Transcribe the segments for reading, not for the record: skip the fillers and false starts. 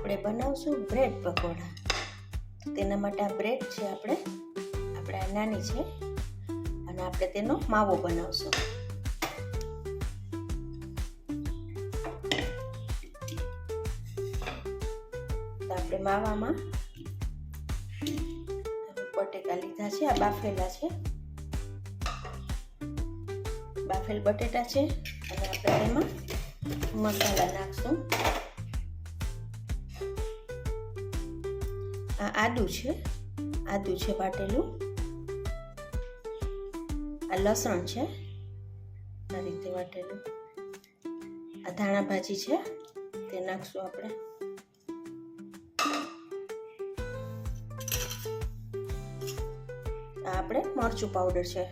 આપણે બનાવશું બ્રેડ પકોડા. તેના માટે આ બ્રેડ છે આપણે આ નાની છે અને આપણે તેનો માવો બનાવશું. તો આપણે માવામાં બટેકા લીધા છે, આ બાફેલા છે, બાફેલ બટેટા છે અને આપણે એમાં મસાલા નાખશું. આ આદુ છે વાટેલું, આ લસણ છે આ રીતે વાટેલું, આ ધાણા ભાજી છે તે નાખશું આપણે. આ આપણે મરચું પાવડર છે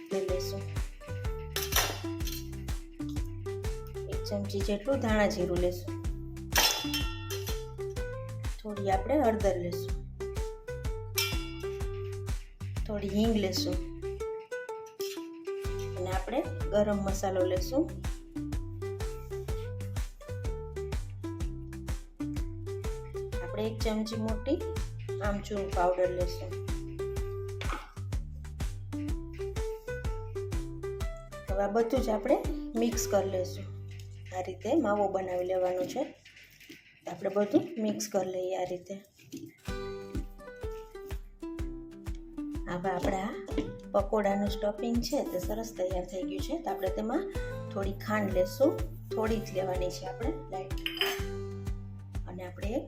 તે લઈશું. 1 ચમચી જેટલું ધાણા જીરું લેશું. થોડી આપણે હળદર લેશું, થોડી હિંગ લેશું અને આપણે ગરમ મસાલો લેશું. આપણે 1 ચમચી મોટી આમચૂર પાવડર લેશું. હવે આ બધું જ આપણે મિક્સ કરી લેશું. આ રીતે માવો બનાવી લેવાનો છે. આપણે બધું મિક્સ કરી લઈએ આ રીતે. હવે આપણા પકોડાનું સ્ટફિંગ છે તે સરસ તૈયાર થઈ ગયું છે. તો આપણે તેમાં થોડી ખાંડ લેશું, થોડી જ લેવાની છે આપણે લાઈટ, અને આપણે એક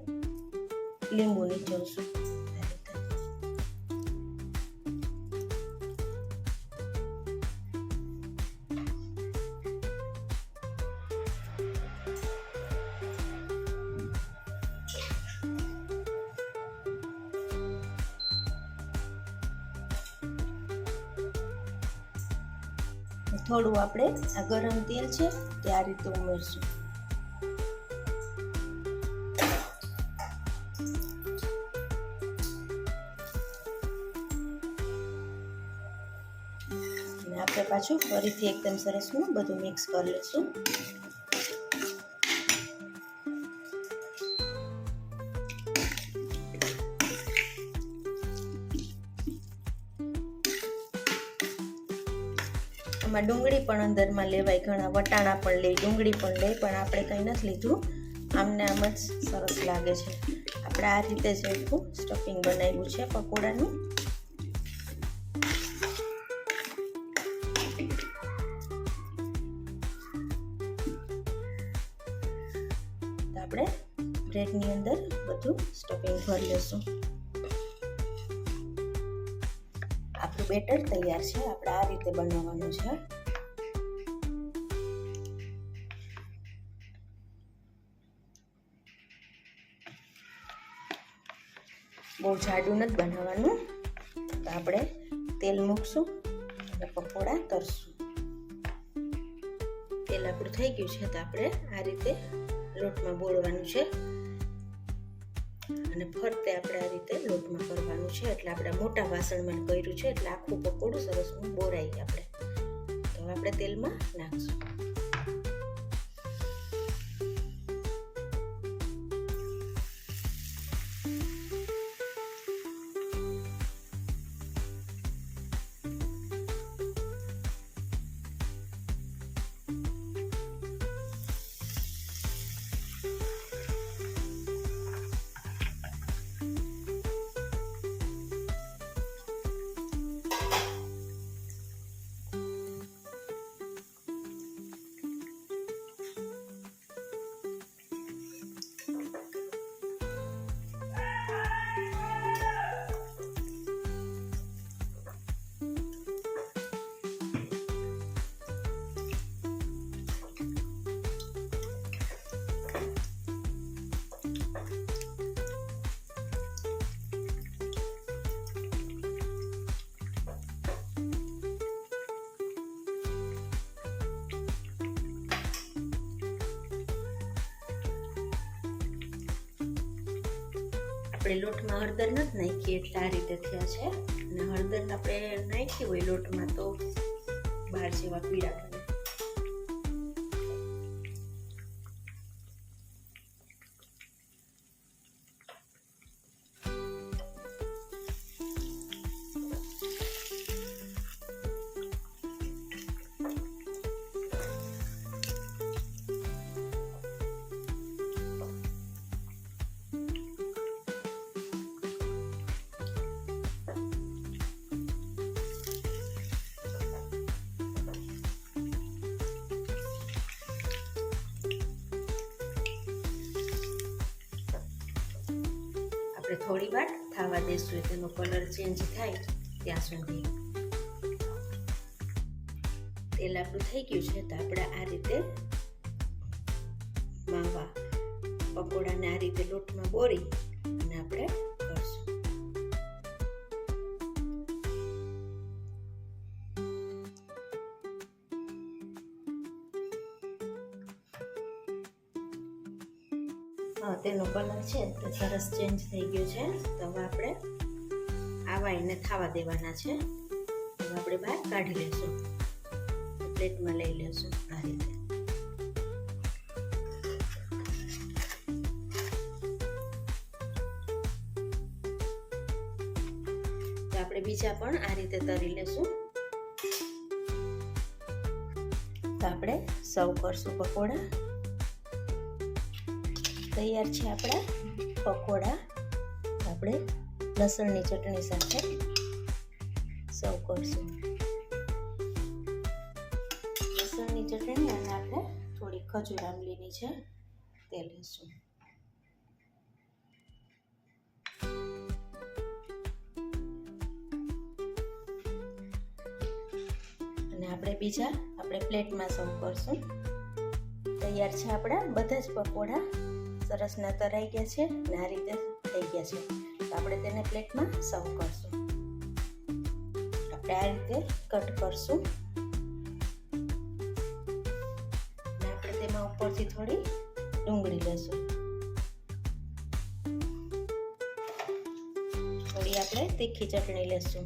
લીંબુ નીચોવશું. થોડું આપણે આ ગરમ તેલ છે તે આ રીતે ઉમેરશું. અને આપણે પાછું ફરીથી એકદમ સરસનું બધું મિક્સ કરી લઈશું. આમાં ડુંગળી પણ અંદરમાં લેવાય, ઘણા વટાણા પણ લે, ડુંગળી પણ લે, પણ આપણે કંઈ નથી લીધું. આમને આમ જ સરસ લાગે છે. આપણે આ રીતે જ એટલું સ્ટફિંગ બનાવ્યું છે પકોડાનું. તો આપણે બ્રેડની અંદર બધું સ્ટફિંગ ભરી લેશું. આપણું બેટર તૈયાર છે. આપણે આ રીતે બનાવવાનું છે. બહુ જાડું નથી બનાવવાનું. તો આપણે તેલ મૂકશું અને પકોડા તરશું. તેલ આપણું થઈ ગયું છે. તો આપણે આ રીતે લોટમાં બોળવાનું છે અને ફરતે આપણે આ રીતે લોટમાં કરવાનું છે. એટલે આપણે મોટા વાસણમાં કર્યું છે એટલે આખું પકોડું સરસ બોરાય આપણે. તો આપણે તેલમાં નાખશું. આપણે લોટમાં હળદર નથી નાખી એટલે આ રીતે થયા છે. અને હળદર આપણે નાખી હોય લોટમાં તો બહાર જેવા પીળા બને. આપણે થોડી વાર થવા દઈશું, તેનો કલર ચેન્જ થાય ત્યાં સુધી. તેલ આપણું થઈ ગયું છે તો આપણે આ રીતે માવા પકોડાને આ રીતે લોટમાં બોળી અને આપણે કરશું. તેનો કલર છે તો સરસ ચેન્જ થઈ ગયો છે. તો હવે આપણે આવા એને થવા દેવાના છે. હવે આપણે બહાર કાઢી લઈશું, પ્લેટમાં લઈ લઈશું આ રીતે. તો આપણે બીજા પણ આ રીતે તરી લેશું. તો આપણે સર્વ કરશું પકોડા. તૈયાર છે આપણા પકોડા. આપણે લસણની ચટણી સાથે સર્વ કરશું. લસણની ચટણી અને આપણે થોડી ખજૂર આંબલીની છે તે લઈશું. અને આપણે બીજા પ્લેટમાં સર્વ કરશું. તૈયાર છે આપણા બધા જ પકોડા. સરસના તરાઈ ગયા છે અને આ રીતે થઈ ગયા છે. તો આપણે તેને પ્લેટમાં સર્વ કરશું. આપણે આ રીતે કટ કરશું અને આપણે તેમાં ઉપરથી થોડી ડુંગળી લેશું. થોડી આપણે તીખી ચટણી લેશું.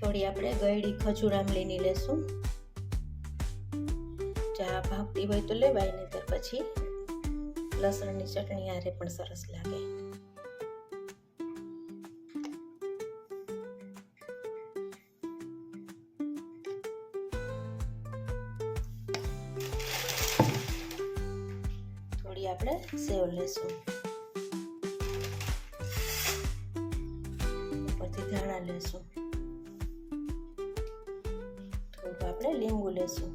થોડી આપણે ગળી ખજૂર આંબલીની લેશું. ચા ભાવતી હોય તો લેવાય, નહીં તો પછી લસણની ચટણી આરે પણ સરસ લાગે. થોડી આપણે સેવ લેશું. ઉપરથી ધાણા લેશું. આપણે લીંબુ લેશું.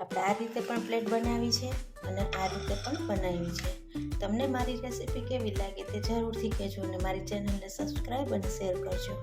આપણે આ રીતે પણ પ્લેટ બનાવી છે અને આ રીતે પણ બનાવી છે. તમને મારી રેસીપી કેવી લાગે તે જરૂરથી કહેજો અને મારી ચેનલને સબસ્ક્રાઈબ અને શેર કરજો.